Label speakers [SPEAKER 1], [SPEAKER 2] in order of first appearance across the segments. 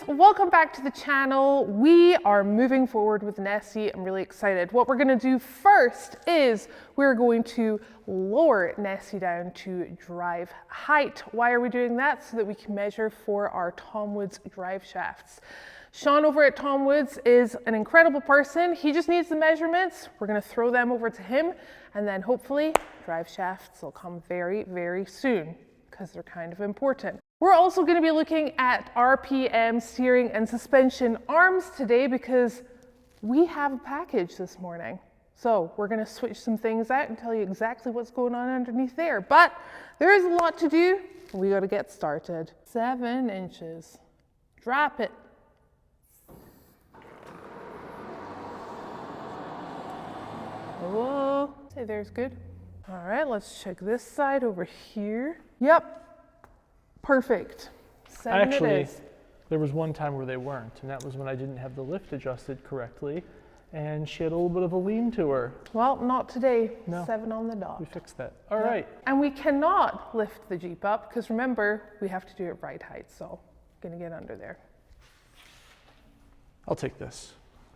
[SPEAKER 1] welcome back to the channel. We are moving forward with Nessie. I'm really excited. What we're going to do first is we're going to lower Nessie down to drive height. Why are we doing that? So that we can measure for our Tom Woods drive shafts. Sean over at Tom Woods is an incredible person. He just needs the measurements. We're going to throw them over to him, and then hopefully drive shafts will come very, very soon because they're kind of important. We're also going to be looking at RPM, steering and suspension arms today because we have a package this morning. So we're going to switch some things out and tell you exactly what's going on underneath there. But there is a lot to do. We got to get started. 7 inches. Drop it. Whoa. Say there's good. All right, let's check this side over here. Yep. Perfect. 7
[SPEAKER 2] Actually,
[SPEAKER 1] it is.
[SPEAKER 2] there was one time where they weren't, and that was when I didn't have the lift adjusted correctly, and she had a little bit of a lean to her.
[SPEAKER 1] Well, not today.
[SPEAKER 2] No.
[SPEAKER 1] 7 on the dot.
[SPEAKER 2] We fixed that. All right.
[SPEAKER 1] And we cannot lift the Jeep up because remember, we have to do it right height. So I'm gonna get under there.
[SPEAKER 2] I'll take this.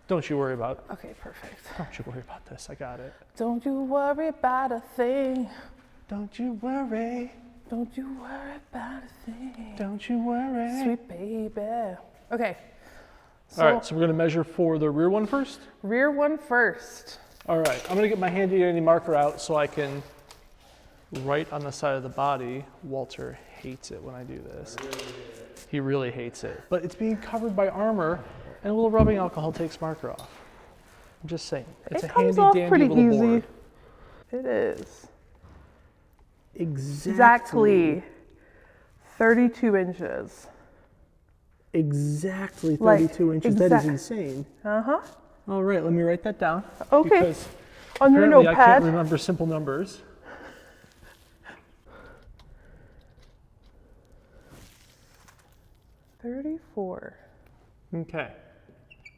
[SPEAKER 2] Don't you worry about it.
[SPEAKER 1] Okay, perfect.
[SPEAKER 2] Don't you worry about this. I got it.
[SPEAKER 1] Don't you worry about a thing.
[SPEAKER 2] Don't you worry.
[SPEAKER 1] Don't you worry about a thing.
[SPEAKER 2] Don't you worry.
[SPEAKER 1] Sweet baby. Okay. So,
[SPEAKER 2] All right, so we're gonna measure for the rear one first?
[SPEAKER 1] Rear one first.
[SPEAKER 2] All right, I'm gonna get my handy dandy marker out so I can write on the side of the body. Walter hates it when I do this. He really hates it. But it's being covered by armor, and a little rubbing alcohol takes marker off. I'm just saying. It's
[SPEAKER 1] It
[SPEAKER 2] a
[SPEAKER 1] comes
[SPEAKER 2] handy
[SPEAKER 1] off
[SPEAKER 2] dandy
[SPEAKER 1] pretty
[SPEAKER 2] little
[SPEAKER 1] easy.
[SPEAKER 2] board.
[SPEAKER 1] It is.
[SPEAKER 2] Exactly
[SPEAKER 1] 32 inches.
[SPEAKER 2] Exactly 32 inches. That is insane.
[SPEAKER 1] Uh-huh.
[SPEAKER 2] All right, let me write that down.
[SPEAKER 1] Okay.
[SPEAKER 2] Because
[SPEAKER 1] on your
[SPEAKER 2] apparently I
[SPEAKER 1] notepad.
[SPEAKER 2] can't remember simple numbers.
[SPEAKER 1] $34.
[SPEAKER 2] Okay. I'm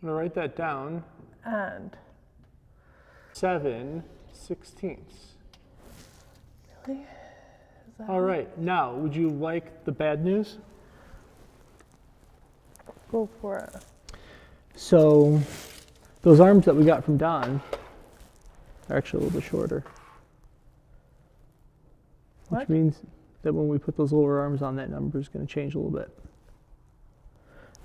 [SPEAKER 2] gonna write that down.
[SPEAKER 1] And
[SPEAKER 2] 7/16.
[SPEAKER 1] really? Is that
[SPEAKER 2] All right, now, would you like the bad news?
[SPEAKER 1] Go for it.
[SPEAKER 2] So, those arms that we got from Don are actually a little bit shorter.
[SPEAKER 1] What?
[SPEAKER 2] Which means that when we put those lower arms on, that number is going to change a little bit.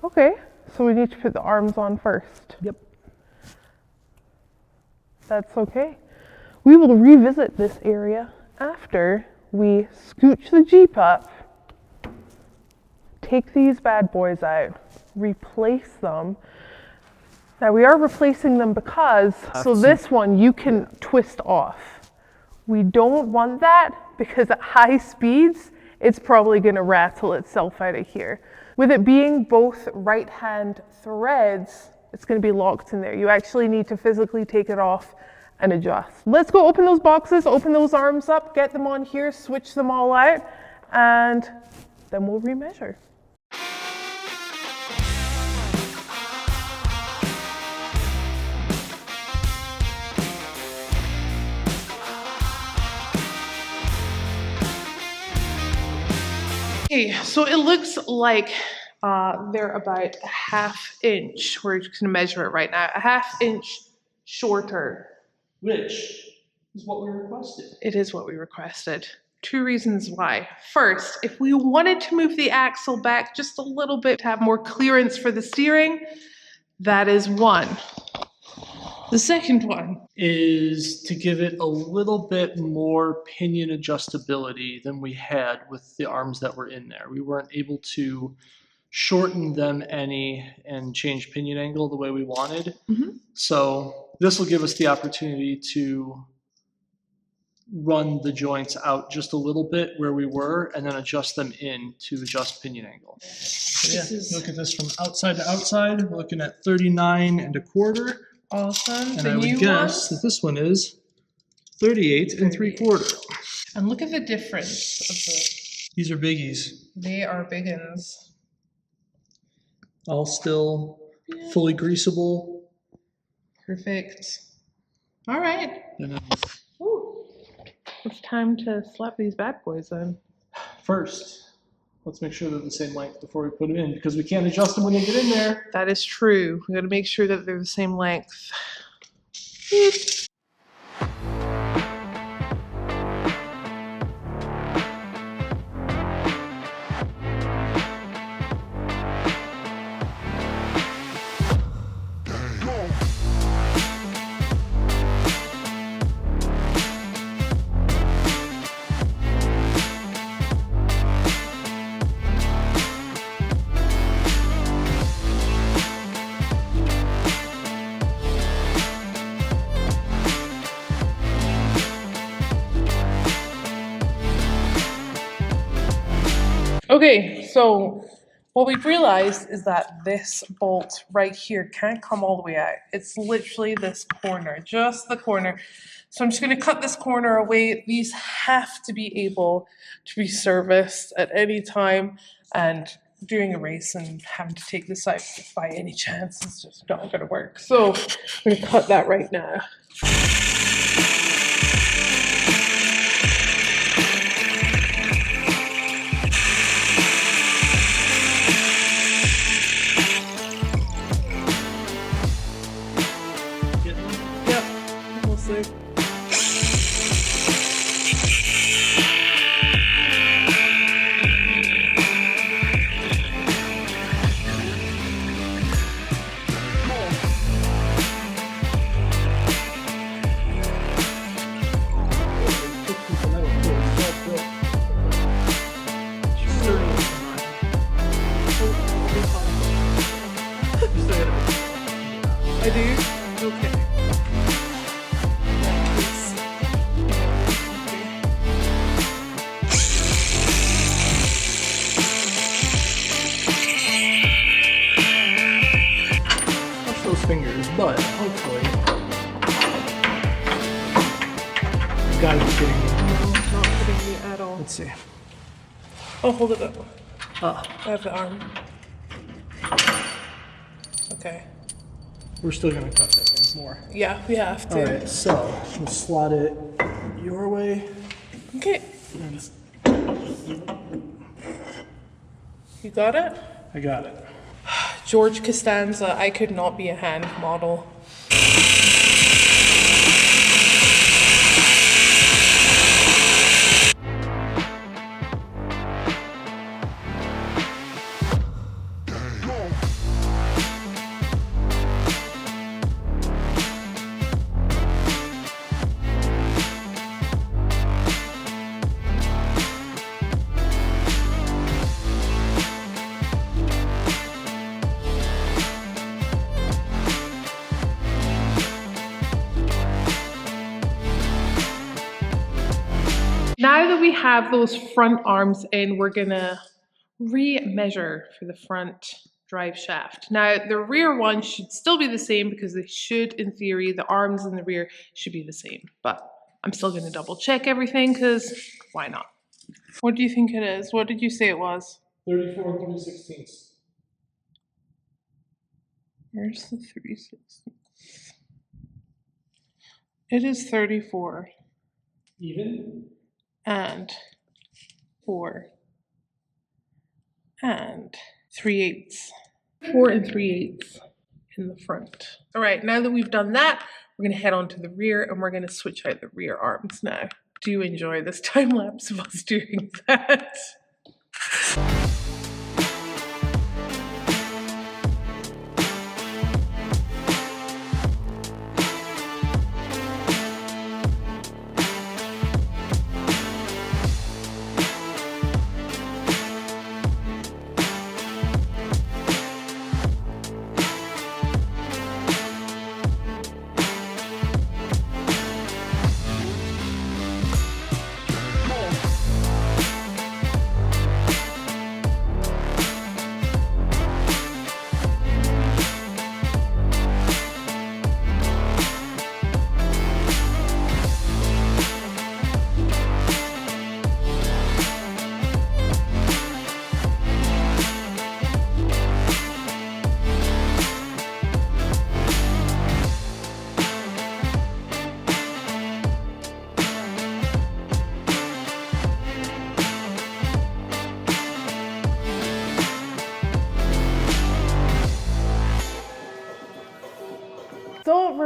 [SPEAKER 1] Okay, so we need to put the arms on first.
[SPEAKER 2] Yep.
[SPEAKER 1] That's okay. We will revisit this area after we scooch the Jeep up, take these bad boys out, replace them. Now we are replacing them because, so this one you can twist off. We don't want that because at high speeds, it's probably gonna rattle itself out of here. With it being both right-hand threads, it's gonna be locked in there. You actually need to physically take it off and adjust. Let's go open those boxes, open those arms up, get them on here, switch them all out, and then we'll remeasure. Okay, so it looks like they're about a ½ inch. We're just gonna measure it right now. A ½ inch shorter.
[SPEAKER 2] Which is what we requested.
[SPEAKER 1] It is what we requested. 2 reasons why. First, if we wanted to move the axle back just a little bit to have more clearance for the steering, that is one. The second one
[SPEAKER 2] is to give it a little bit more pinion adjustability than we had with the arms that were in there. We weren't able to shorten them any and change pinion angle the way we wanted. So this will give us the opportunity to run the joints out just a little bit where we were and then adjust them in to adjust pinion angle. So yeah, look at this from outside to outside. We're looking at 39¼
[SPEAKER 1] awesome.
[SPEAKER 2] And I would guess that this one is 38¾
[SPEAKER 1] And look at the difference of the.
[SPEAKER 2] These are biggies.
[SPEAKER 1] They are big uns.
[SPEAKER 2] All still fully greasable.
[SPEAKER 1] Perfect. All right.
[SPEAKER 2] And
[SPEAKER 1] Ooh. It's time to slap these bad boys in.
[SPEAKER 2] first, let's make sure they're the same length before we put them in, because we can't adjust them when they get in there.
[SPEAKER 1] That is true. We got to make sure that they're the same length. Okay, so what we've realized is that this bolt right here can't come all the way out. It's literally this corner, just the corner. So I'm just going to cut this corner away. These have to be able to be serviced at any time, and doing a race and having to take this out by any chance is just not going to work. So I'm going to cut that right now. I do? Okay.
[SPEAKER 2] Touch those fingers, but hopefully you gotta be kidding me.
[SPEAKER 1] No, not kidding me at all.
[SPEAKER 2] Let's see.
[SPEAKER 1] Oh, hold it up.
[SPEAKER 2] Ah,
[SPEAKER 1] I have the arm. Okay.
[SPEAKER 2] we're still gonna cut that thing more.
[SPEAKER 1] Yeah, we have to.
[SPEAKER 2] All right, so we'll slot it your way.
[SPEAKER 1] Okay.
[SPEAKER 2] And
[SPEAKER 1] You got it?
[SPEAKER 2] I got it.
[SPEAKER 1] George Costanza, I could not be a hand model. Now that we have those front arms in, we're gonna re-measure for the front drive shaft. Now the rear one should still be the same because they should, in theory, the arms in the rear should be the same, but I'm still gonna double check everything because why not? What do you think it is? What did you say it was?
[SPEAKER 2] 34 and 3/16.
[SPEAKER 1] Where's the 3/16? It is 34
[SPEAKER 2] Even?
[SPEAKER 1] and 4 and 3/8. 4 and 3/8 in the front. All right, now that we've done that, we're gonna head on to the rear and we're gonna switch out the rear arms now. Do enjoy this time lapse of us doing that.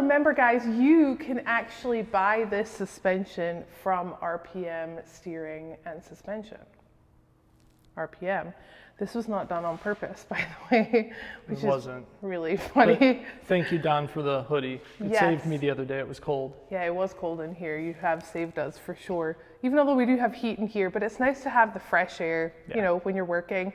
[SPEAKER 1] remember guys, you can actually buy this suspension from RPM Steering and Suspension. RPM. This was not done on purpose, by the way, which is really funny.
[SPEAKER 2] But thank you, Don, for the hoodie. It saved me the other day. It was cold.
[SPEAKER 1] Yeah, it was cold in here. You have saved us for sure. Even although we do have heat in here, but it's nice to have the fresh air, you know, when you're working.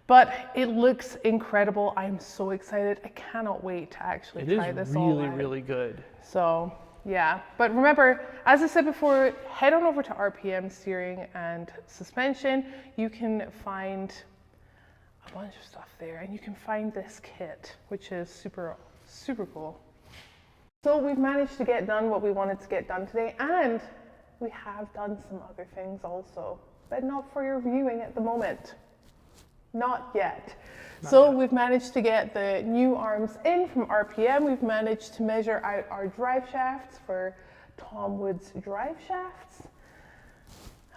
[SPEAKER 1] But it looks incredible. I'm so excited. I cannot wait to actually try this all out.
[SPEAKER 2] It is really, really good.
[SPEAKER 1] So, yeah. But remember, as I said before, head on over to RPM Steering and Suspension. You can find a bunch of stuff there, and you can find this kit, which is super, super cool. So we've managed to get done what we wanted to get done today, and we have done some other things also, but not for your viewing at the moment. Not yet. We've managed to get the new arms in from RPM. We've managed to measure out our drive shafts for Tom Wood's drive shafts.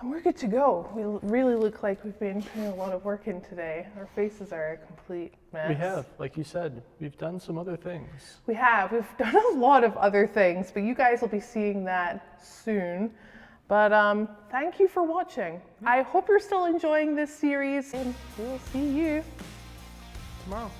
[SPEAKER 1] And we're good to go. We really look like we've been putting a lot of work in today. Our faces are a complete mess.
[SPEAKER 2] We have, like you said, we've done some other things.
[SPEAKER 1] We have. We've done a lot of other things, but you guys will be seeing that soon. But thank you for watching. I hope you're still enjoying this series, and we'll see you tomorrow.